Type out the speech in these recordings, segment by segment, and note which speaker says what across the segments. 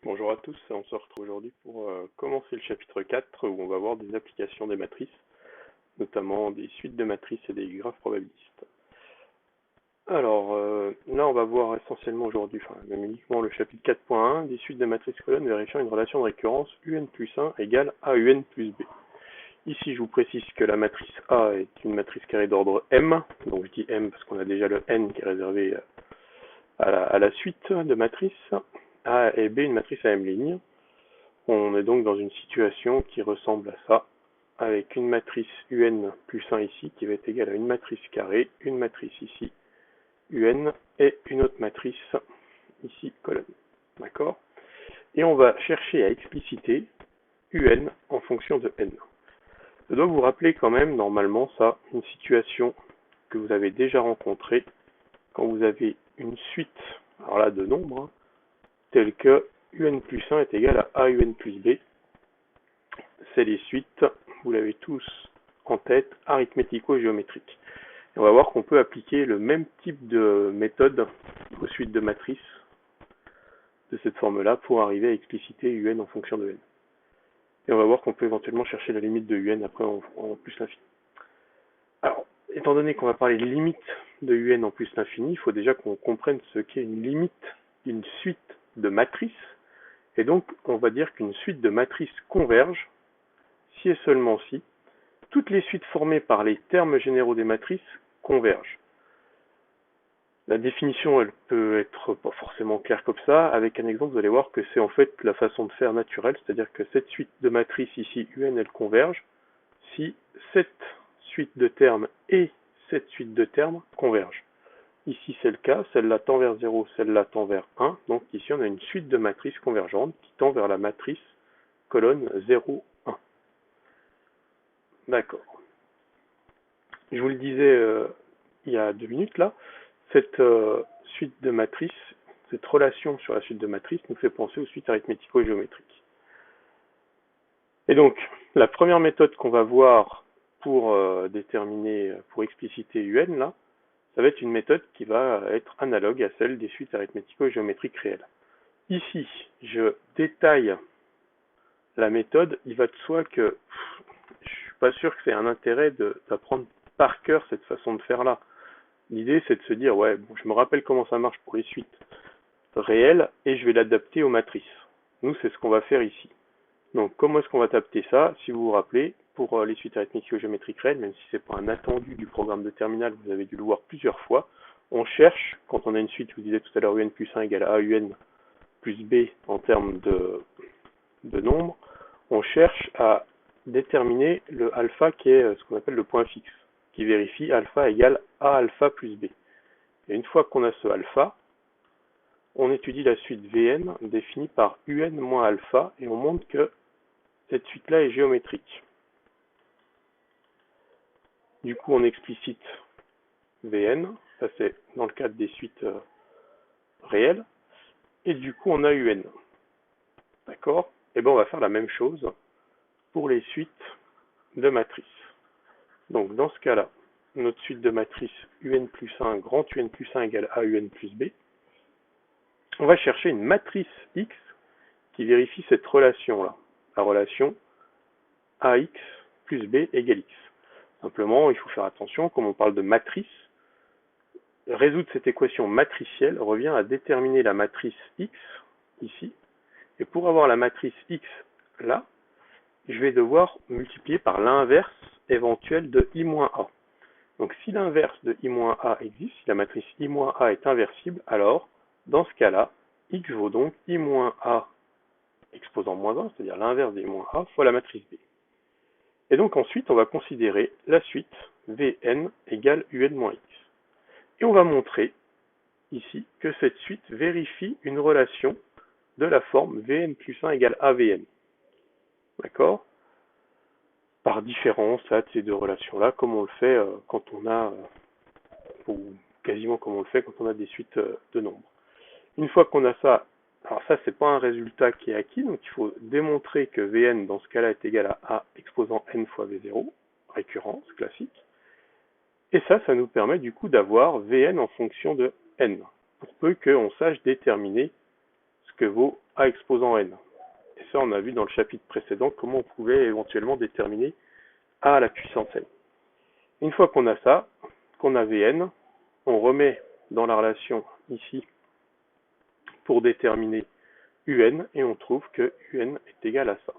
Speaker 1: Bonjour à tous, on se retrouve aujourd'hui pour commencer le chapitre 4 où on va voir des applications des matrices, notamment des suites de matrices et des graphes probabilistes. Alors là on va voir essentiellement aujourd'hui, enfin même uniquement le chapitre 4.1, des suites de matrices colonnes vérifiant une relation de récurrence UN plus 1 égale AUN plus B. Ici je vous précise que la matrice A est une matrice carrée d'ordre M, donc je dis M parce qu'on a déjà le N qui est réservé à la suite de matrices. A et B une matrice à M'. On est donc dans une situation qui ressemble à ça, avec une matrice UN plus 1 ici, qui va être égale à une matrice carrée, une matrice ici, UN, et une autre matrice ici, colonne. D'accord? Et on va chercher à expliciter UN en fonction de N. Je dois vous rappeler quand même, normalement, ça, une situation que vous avez déjà rencontrée quand vous avez une suite, alors là, de nombres, hein, telle que UN plus 1 est égal à AUN plus B. C'est les suites, vous l'avez tous en tête, arithmético-géométriques. On va voir qu'on peut appliquer le même type de méthode aux suites de matrices de cette forme-là pour arriver à expliciter UN en fonction de N. Et on va voir qu'on peut éventuellement chercher la limite de UN après en plus l'infini. Alors, étant donné qu'on va parler de limite de UN en plus l'infini, il faut déjà qu'on comprenne ce qu'est une limite d'une suite de matrices. Et donc, on va dire qu'une suite de matrices converge si et seulement si toutes les suites formées par les termes généraux des matrices convergent. La définition, elle peut être pas forcément claire comme ça. Avec un exemple, vous allez voir que c'est en fait la façon de faire naturelle, c'est-à-dire que cette suite de matrices ici, UN, elle converge si cette suite de termes et cette suite de termes convergent. Ici, c'est le cas, celle-là tend vers 0, celle-là tend vers 1. Donc ici, on a une suite de matrices convergentes qui tend vers la matrice colonne 0, 1. D'accord. Je vous le disais il y a 2 minutes là, cette suite de matrices, cette relation sur la suite de matrices nous fait penser aux suites arithmético-géométriques. Et donc, la première méthode qu'on va voir pour déterminer, pour expliciter UN là, ça va être une méthode qui va être analogue à celle des suites arithmético-géométriques réelles. Ici, je détaille la méthode, il va de soi que je suis pas sûr que c'est un intérêt d'apprendre par cœur cette façon de faire là. L'idée c'est de se dire ouais, bon, je me rappelle comment ça marche pour les suites réelles et je vais l'adapter aux matrices. Nous c'est ce qu'on va faire ici. Donc comment est-ce qu'on va adapter ça? Si vous vous rappelez, pour les suites arithmético-géométriques réelles, même si c'est pas un attendu du programme de terminale, vous avez dû le voir plusieurs fois, on cherche, quand on a une suite, je vous disais tout à l'heure UN plus 1 égale à AUN plus B en termes de nombre, on cherche à déterminer le alpha qui est ce qu'on appelle le point fixe, qui vérifie alpha égale A alpha plus B. Et une fois qu'on a ce alpha, on étudie la suite Vn définie par Un moins alpha et on montre que cette suite-là est géométrique. Du coup, on explicite Vn, ça c'est dans le cadre des suites réelles, et du coup on a Un. D'accord? Et bien on va faire la même chose pour les suites de matrices. Donc dans ce cas-là, notre suite de matrices UN plus 1, grand UN plus 1 égale AUN plus B, on va chercher une matrice X qui vérifie cette relation-là, la relation AX plus B égale X. Simplement, il faut faire attention, comme on parle de matrice, résoudre cette équation matricielle revient à déterminer la matrice X, ici, et pour avoir la matrice X là, je vais devoir multiplier par l'inverse éventuel de I-A. Donc si l'inverse de I-A existe, si la matrice I-A est inversible, alors dans ce cas-là, X vaut donc I-A exposant moins 1, c'est-à-dire l'inverse de I-A fois la matrice B. Et donc ensuite, on va considérer la suite Vn égale Un-X. Et on va montrer ici que cette suite vérifie une relation de la forme Vn plus 1 égale AVn. D'accord? Par différence là, de ces deux relations-là, comme on le fait quand on a, ou quasiment comme on le fait quand on a des suites de nombres. Une fois qu'on a ça, alors ça c'est pas un résultat qui est acquis, donc il faut démontrer que Vn dans ce cas-là est égal à A exposant n fois V0, récurrence classique, et ça nous permet du coup d'avoir Vn en fonction de n, pour peu qu'on sache déterminer ce que vaut A exposant n. Et ça, on a vu dans le chapitre précédent comment on pouvait éventuellement déterminer A à la puissance n. Une fois qu'on a ça, qu'on a Vn, on remet dans la relation ici pour déterminer Un et on trouve que Un est égal à ça.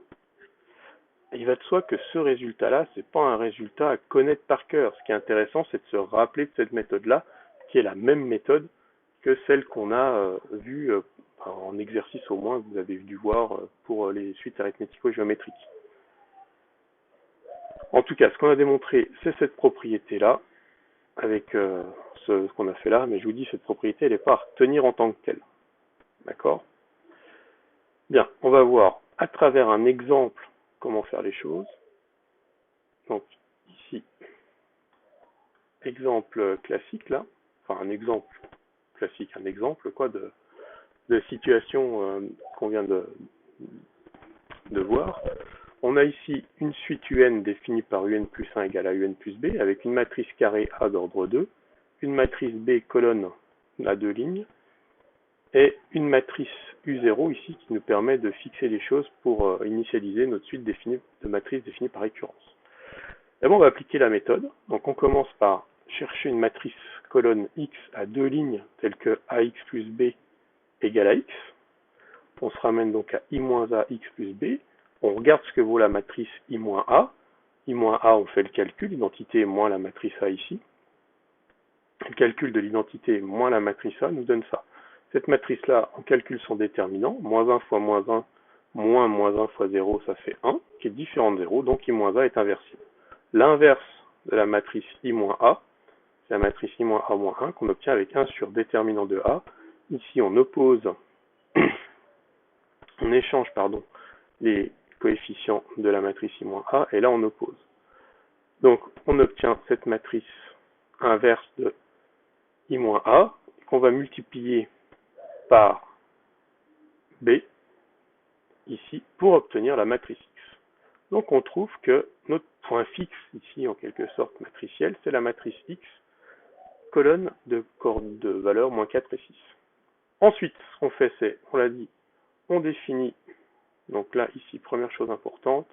Speaker 1: Et il va de soi que ce résultat-là, c'est pas un résultat à connaître par cœur. Ce qui est intéressant, c'est de se rappeler de cette méthode-là, qui est la même méthode que celle qu'on a vue en exercice au moins, que vous avez dû voir pour les suites arithmético-géométriques. En tout cas, ce qu'on a démontré, c'est cette propriété-là, avec ce qu'on a fait là, mais je vous dis, cette propriété, elle n'est pas à retenir en tant que telle. D'accord? Bien, on va voir à travers un exemple comment faire les choses. Donc, ici, exemple classique, là, enfin un exemple classique, un exemple quoi de situation qu'on vient de voir. On a ici une suite UN définie par UN plus 1 égale à UN plus B, avec une matrice carrée A d'ordre 2, une matrice B colonne à 2 lignes, et une matrice U0 ici qui nous permet de fixer les choses pour initialiser notre suite définie de matrices définies par récurrence. D'abord, on va appliquer la méthode. Donc, on commence par chercher une matrice colonne X à 2 lignes, telle que AX plus B égale à X. On se ramène donc à I-A X plus B. On regarde ce que vaut la matrice I-A. I-A, on fait le calcul, l'identité moins la matrice A ici. Le calcul de l'identité moins la matrice A nous donne ça. Cette matrice-là, on calcule son déterminant. Moins 1 fois moins 1, moins 1 fois 0, ça fait 1, qui est différent de 0, donc I-A est inversible. L'inverse de la matrice I-A, c'est la matrice I-A-1 qu'on obtient avec 1 sur déterminant de A. Ici, on oppose, on échange, les coefficients de la matrice I-A, et là, on oppose. Donc, on obtient cette matrice inverse de I-A, qu'on va multiplier par B, ici, pour obtenir la matrice X. Donc, on trouve que notre point fixe, ici, en quelque sorte matriciel, c'est la matrice X, colonne de valeurs moins 4 et 6. Ensuite, ce qu'on fait, c'est, on l'a dit, on définit, donc là, ici, première chose importante,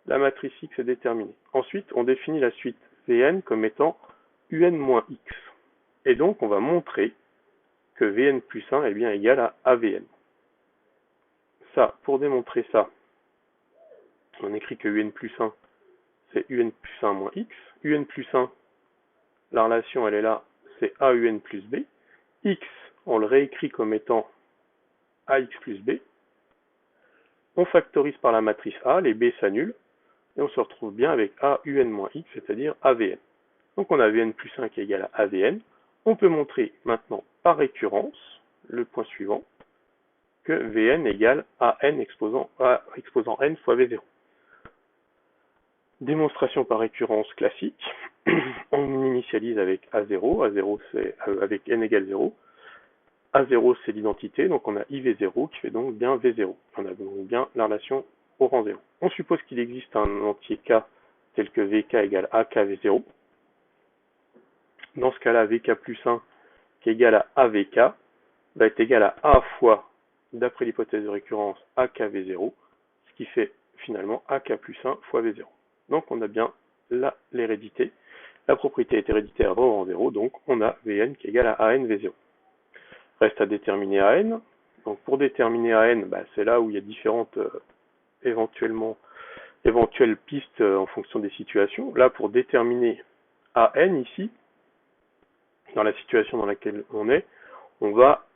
Speaker 1: la matrice X est déterminée. Ensuite, on définit la suite Vn comme étant Un-X. Et donc, on va montrer que Vn plus 1 est bien égal à AVN. Ça, pour démontrer ça, on écrit que Un plus 1, c'est Un plus 1 moins X. Un plus 1, la relation, elle est là, c'est AUN plus B. X, on le réécrit comme étant AX plus B. On factorise par la matrice A, les B s'annulent, et on se retrouve bien avec AUN moins X, c'est-à-dire AVN. Donc on a Vn plus 1 qui est égal à AVN. On peut montrer maintenant par récurrence, le point suivant, que Vn égale AN exposant N fois V0. Démonstration par récurrence classique. On initialise avec A0. A0 c'est avec N égale 0. A0 c'est l'identité, donc on a IV0 qui fait donc bien V0. On a donc bien la relation au rang 0. On suppose qu'il existe un entier K tel que VK égale AKV0. Dans ce cas-là, VK plus 1 qui est égal à AVK va être égal à A fois, d'après l'hypothèse de récurrence, AKV0, ce qui fait finalement AK plus 1 fois V0. Donc on a bien là l'hérédité. La propriété est héréditaire au rang 0, donc on a Vn qui est égal à AN V0. Reste à déterminer AN. Donc pour déterminer AN, c'est là où il y a différentes éventuelles pistes en fonction des situations. Là, pour déterminer AN ici, dans la situation dans laquelle on est, on va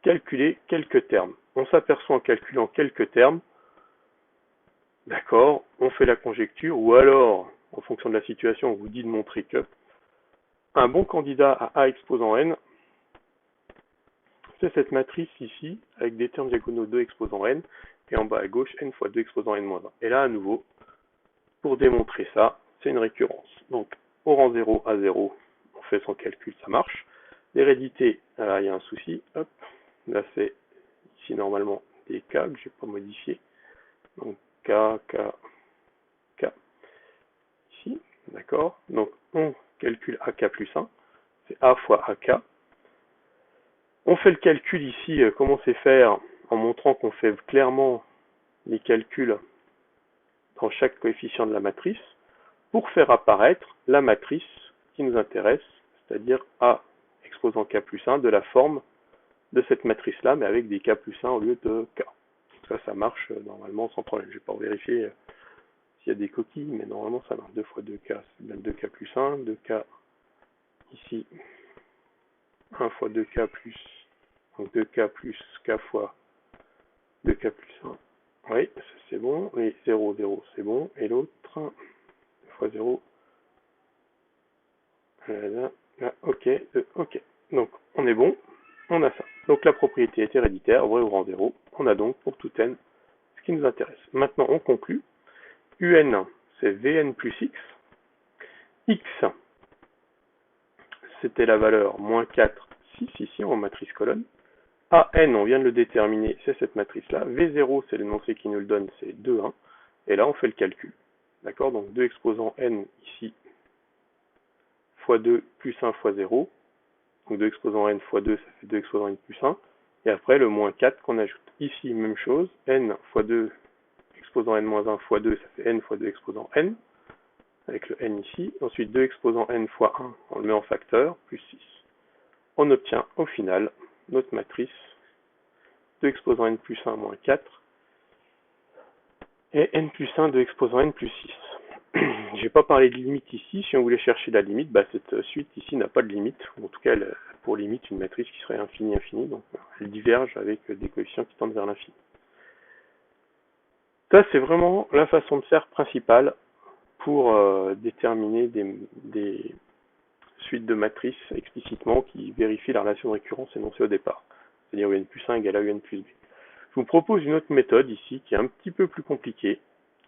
Speaker 1: calculer quelques termes. On s'aperçoit en calculant quelques termes, d'accord, on fait la conjecture, ou alors, en fonction de la situation, on vous dit de montrer que un bon candidat à A exposant N, c'est cette matrice ici, avec des termes diagonaux 2 exposant N, et en bas à gauche, N fois 2 exposant N moins 1. Et là, à nouveau, pour démontrer ça, c'est une récurrence. Donc, au rang 0 à 0, on fait son calcul, ça marche. L'hérédité, il y a un souci, hop, là c'est ici normalement des K que je n'ai pas modifié. Donc K, K, K, ici, d'accord. Donc on calcule AK plus 1, c'est A fois AK. On fait le calcul ici, comment c'est faire en montrant qu'on fait clairement les calculs dans chaque coefficient de la matrice pour faire apparaître la matrice qui nous intéresse, c'est-à-dire A exposant K plus 1 de la forme de cette matrice-là, mais avec des K plus 1 au lieu de K. Ça marche normalement sans problème. Je vais pas vérifier s'il y a des coquilles, mais normalement ça marche. 2 fois 2K, c'est bien 2K plus 1, 2K ici, 1 fois 2K plus, donc 2K plus K fois 2K plus 1. Oui, ça c'est bon. Et 0, 0, c'est bon. Et l'autre, 2 fois 0. Là, là, ok, ok. Donc, on est bon. On a ça. Donc, la propriété est héréditaire, vrai ou rang 0. On a donc, pour tout n, ce qui nous intéresse. Maintenant, on conclut. Un, c'est Vn plus x. X, c'était la valeur moins 4, 6, ici, en matrice colonne. AN, on vient de le déterminer, c'est cette matrice-là. V0, c'est l'énoncé qui nous le donne, c'est 2, 1. Et là, on fait le calcul. D'accord? Donc, 2 exposant n, ici, fois 2 plus 1 fois 0. Donc 2 exposant n fois 2, ça fait 2 exposant n plus 1. Et après, le moins 4 qu'on ajoute. Ici, même chose. N fois 2 exposant n moins 1 fois 2, ça fait n fois 2 exposant n. Avec le n ici. Ensuite, 2 exposant n fois 1, on le met en facteur, plus 6. On obtient au final notre matrice 2 exposant n plus 1 moins 4 et n plus 1, 2 exposant n plus 6. Je n'ai pas parlé de limite ici. Si on voulait chercher la limite, cette suite ici n'a pas de limite. En tout cas, elle a pour limite une matrice qui serait infinie, infinie. Donc, elle diverge avec des coefficients qui tendent vers l'infini. Ça, c'est vraiment la façon de faire principale pour déterminer des suites de matrices explicitement qui vérifient la relation de récurrence énoncée au départ. C'est-à-dire UN plus 1 égale à UN plus B. Je vous propose une autre méthode ici qui est un petit peu plus compliquée,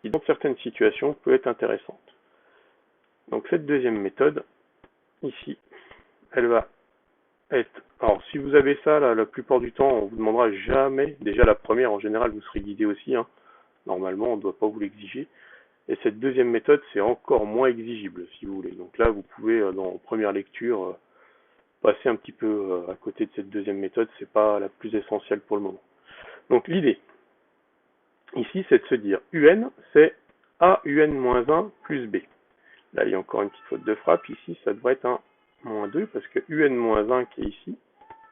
Speaker 1: qui dans certaines situations peut être intéressante. Donc cette deuxième méthode, ici, elle va être... Alors si vous avez ça, là, la plupart du temps, on vous demandera jamais, déjà la première, en général, vous serez guidé aussi, hein. Normalement, on ne doit pas vous l'exiger. Et cette deuxième méthode, c'est encore moins exigible, si vous voulez. Donc là, vous pouvez, dans première lecture, passer un petit peu à côté de cette deuxième méthode, c'est pas la plus essentielle pour le moment. Donc l'idée, ici, c'est de se dire, UN, c'est AUN-1 plus B. Là, il y a encore une petite faute de frappe. Ici, ça devrait être un moins 2, parce que UN-1 qui est ici,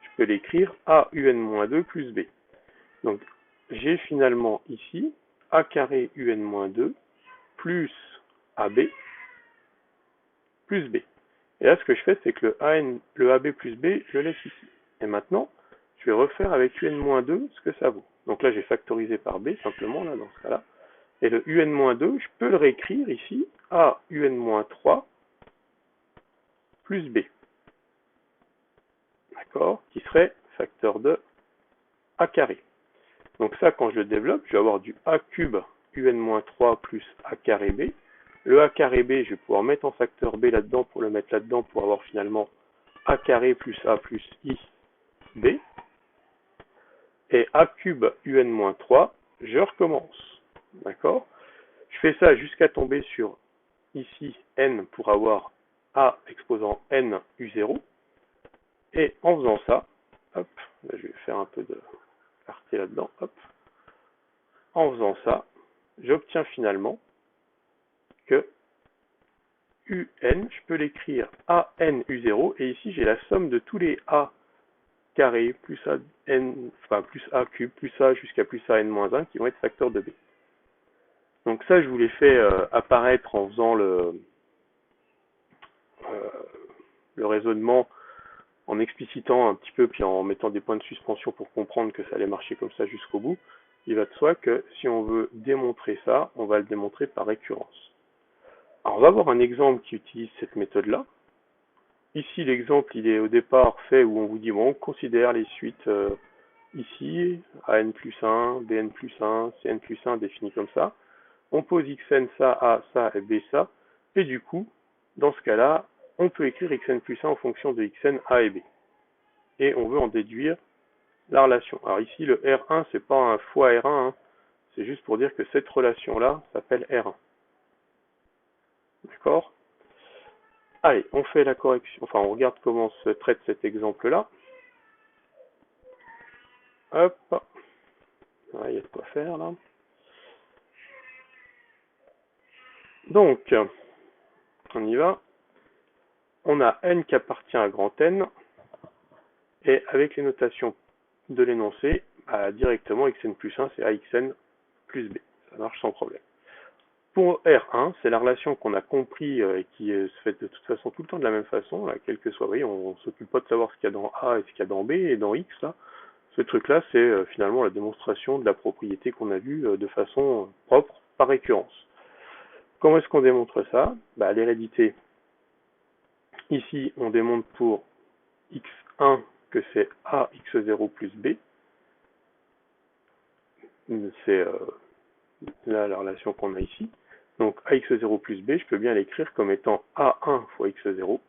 Speaker 1: je peux l'écrire AUN-2 plus B. Donc, j'ai finalement ici A carré UN-2 plus AB plus B. Et là, ce que je fais, c'est que le AB plus B, je le laisse ici. Et maintenant, je vais refaire avec UN-2 ce que ça vaut. Donc là, j'ai factorisé par B, simplement, là, dans ce cas-là. Et le UN-2, je peux le réécrire ici, A UN-3 plus B. D'accord? Qui serait facteur de A carré. Donc ça, quand je le développe, je vais avoir du A cube UN-3 plus A carré B. Le A carré B, je vais pouvoir mettre en facteur B là-dedans pour le mettre là-dedans pour avoir finalement A carré plus A plus I B. Et A cube UN-3, je recommence. D'accord? Je fais ça jusqu'à tomber sur ici N pour avoir A exposant N U0. Et en faisant ça, hop, là, je vais faire un peu de clarté là-dedans, hop. En faisant ça, j'obtiens finalement que UN, je peux l'écrire AN U0, et ici j'ai la somme de tous les A carré plus A N, enfin plus A cube, plus A jusqu'à plus A N-1 qui vont être facteurs de B. Donc ça, je vous l'ai fait apparaître en faisant le raisonnement, en explicitant un petit peu, puis en mettant des points de suspension pour comprendre que ça allait marcher comme ça jusqu'au bout. Il va de soi que si on veut démontrer ça, on va le démontrer par récurrence. Alors on va voir un exemple qui utilise cette méthode-là. Ici, l'exemple, il est au départ fait où on vous dit, bon, on considère les suites ici, AN plus 1, BN plus 1, CN plus 1, défini comme ça. On pose XN ça, A ça et B ça. Et du coup, dans ce cas-là, on peut écrire Xn plus 1 en fonction de Xn, A et B. Et on veut en déduire la relation. Alors ici, le R1, c'est pas un fois R1, hein. C'est juste pour dire que cette relation-là s'appelle R1. D'accord? Allez, on fait la correction. Enfin, on regarde comment se traite cet exemple-là. Hop. Ouais, il y a de quoi faire là. Donc, on y va. On a n qui appartient à grand N, et avec les notations de l'énoncé, bah, directement xn plus 1, c'est axn plus b. Ça marche sans problème. Pour R1, c'est la relation qu'on a compris et qui se fait de toute façon tout le temps de la même façon, là, quel que soit, vous voyez, on s'occupe pas de savoir ce qu'il y a dans A et ce qu'il y a dans B, et dans X, là, ce truc-là, c'est finalement la démonstration de la propriété qu'on a vue de façon propre, par récurrence. Comment est-ce qu'on démontre ça? Bah, l'hérédité, ici, on démontre pour x1 que c'est ax0 plus b, c'est là la relation qu'on a ici. Donc ax0 plus b, je peux bien l'écrire comme étant a1 fois x0,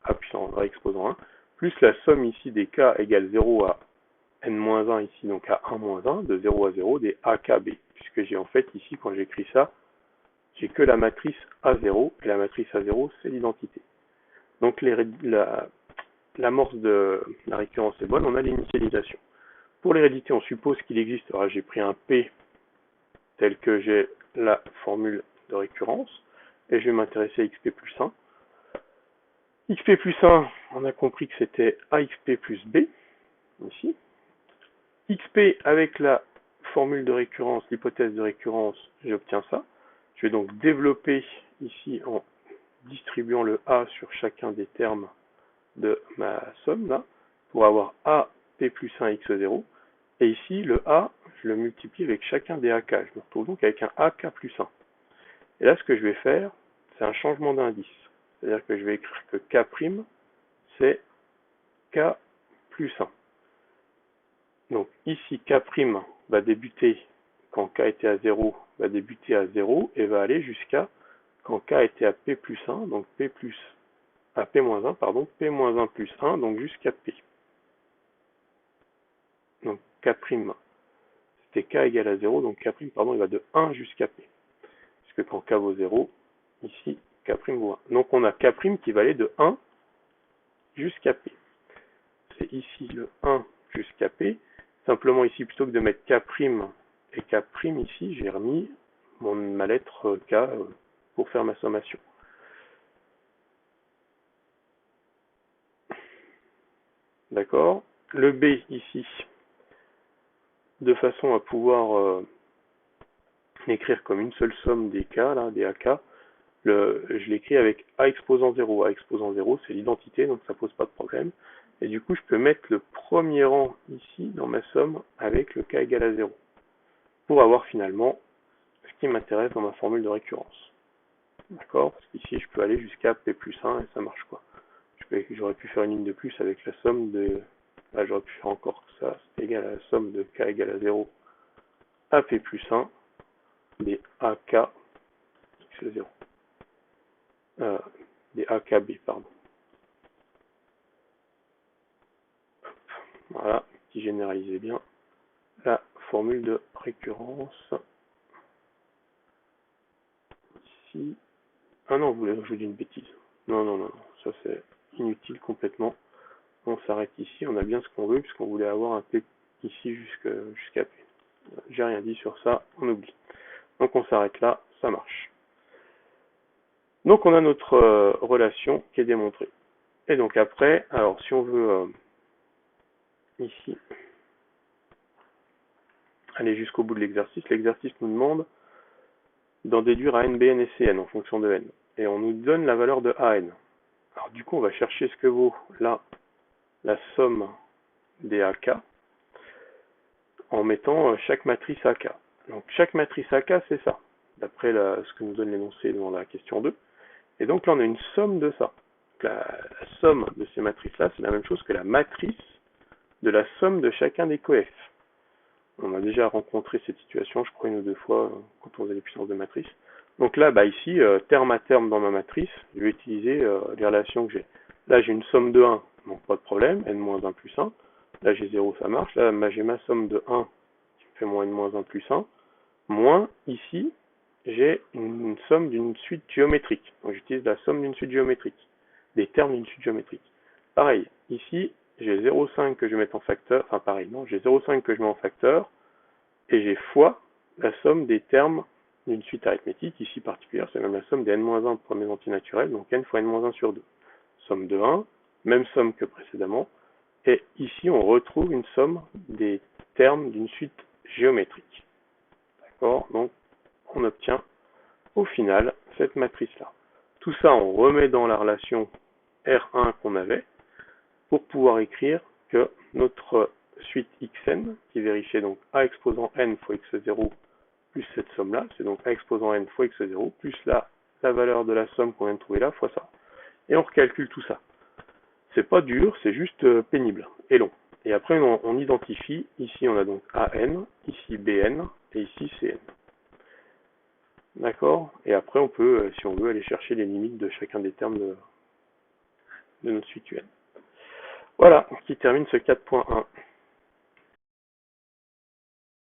Speaker 1: a puissance a exposant 1, plus la somme ici des k égale 0 à n-1 ici, donc à 1-1, de 0 à 0, des akb, puisque j'ai en fait ici, quand j'écris ça, j'ai que la matrice A0, et la matrice A0, c'est l'identité. Donc l'amorce de la récurrence est bonne, on a l'initialisation. Pour l'hérédité, on suppose qu'il existe, alors j'ai pris un P tel que j'ai la formule de récurrence, et je vais m'intéresser à xp plus 1. xp plus 1, on a compris que c'était axp plus b, ici. xp avec la formule de récurrence, l'hypothèse de récurrence, j'obtiens ça. Je vais donc développer ici en distribuant le a sur chacun des termes de ma somme, là, pour avoir a p plus 1 x0. Et ici, le a, je le multiplie avec chacun des ak. Je me retrouve donc avec un ak plus 1. Et là, ce que je vais faire, c'est un changement d'indice. C'est-à-dire que je vais écrire que k', c'est k plus 1. Donc ici, k' va débuter quand k était à 0, va débuter à 0 et va aller jusqu'à quand k était à p plus 1, donc p plus à p-1, pardon, p-1 plus 1, donc jusqu'à p. Donc k', c'était k égale à 0, donc k', pardon, il va de 1 jusqu'à p. Puisque quand k vaut 0, ici, k' vaut 1. Donc on a k' qui va aller de 1 jusqu'à p. C'est ici le 1 jusqu'à p. Simplement ici, plutôt que de mettre k' et k' ici, j'ai remis ma lettre k pour faire ma sommation. D'accord? Le b ici, de façon à pouvoir l'écrire comme une seule somme des k, là, des ak, je l'écris avec a exposant 0. A exposant 0, c'est l'identité, donc ça pose pas de problème. Et du coup, je peux mettre le premier rang ici dans ma somme avec le k égale à 0. Pour avoir finalement ce qui m'intéresse dans ma formule de récurrence. D'accord? Parce qu'ici, je peux aller jusqu'à p plus 1 et ça marche quoi. J'aurais pu faire une ligne de plus avec la somme de... Là, j'aurais pu faire encore ça. C'est égal à la somme de k égale à 0 à p plus 1 des ak x0. Des akb, pardon. Voilà, qui généralisait bien la formule de récurrence. Ici. Ah non, je vous dis une bêtise. Non, non, non, ça c'est inutile complètement. On s'arrête ici, on a bien ce qu'on veut, puisqu'on voulait avoir un P ici jusqu'à P. J'ai rien dit sur ça, on oublie. Donc on s'arrête là, ça marche. Donc on a notre relation qui est démontrée. Et donc après, alors si on veut ici aller jusqu'au bout de l'exercice nous demande d'en déduire a n, b n et c n en fonction de n. Et on nous donne la valeur de a n. Alors du coup on va chercher ce que vaut là la somme des ak en mettant chaque matrice AK. Donc chaque matrice AK, c'est ça, d'après ce que nous donne l'énoncé dans la question 2. Et donc là, on a une somme de ça. La somme de ces matrices-là, c'est la même chose que la matrice de la somme de chacun des coefs. On a déjà rencontré cette situation, je crois, une ou deux fois, quand on faisait les puissances de matrice. Donc là, ici, terme à terme dans ma matrice, je vais utiliser les relations que j'ai. Là, j'ai une somme de 1, donc pas de problème, n-1 plus 1. Là, j'ai 0, ça marche. Là, j'ai ma somme de 1, qui me fait moins n-1 plus 1. Moins, ici, j'ai une somme d'une suite géométrique. Donc, j'utilise la somme d'une suite géométrique. Des termes d'une suite géométrique. Pareil, ici, j'ai 0,5 que je vais mettre en facteur. Enfin, pareil, non, j'ai 0,5 que je mets en facteur. et j'ai fois la somme des termes d'une suite arithmétique, ici particulière, c'est même la somme des n-1 premiers entiers naturels, donc n fois n-1 sur 2. Somme de 1, même somme que précédemment, et ici on retrouve une somme des termes d'une suite géométrique. D'accord? Donc on obtient au final cette matrice-là. Tout ça on remet dans la relation R1 qu'on avait, pour pouvoir écrire que notre suite xn, qui vérifiait donc a exposant n fois x0 plus cette somme-là, c'est donc a exposant n fois x0 plus la valeur de la somme qu'on vient de trouver là fois ça. Et on recalcule tout ça. C'est pas dur, c'est juste pénible et long. Et après on identifie, ici on a donc an, ici bn et ici cn. D'accord? Et après on peut, si on veut, aller chercher les limites de chacun des termes de notre suite un. Voilà, qui termine ce 4.1.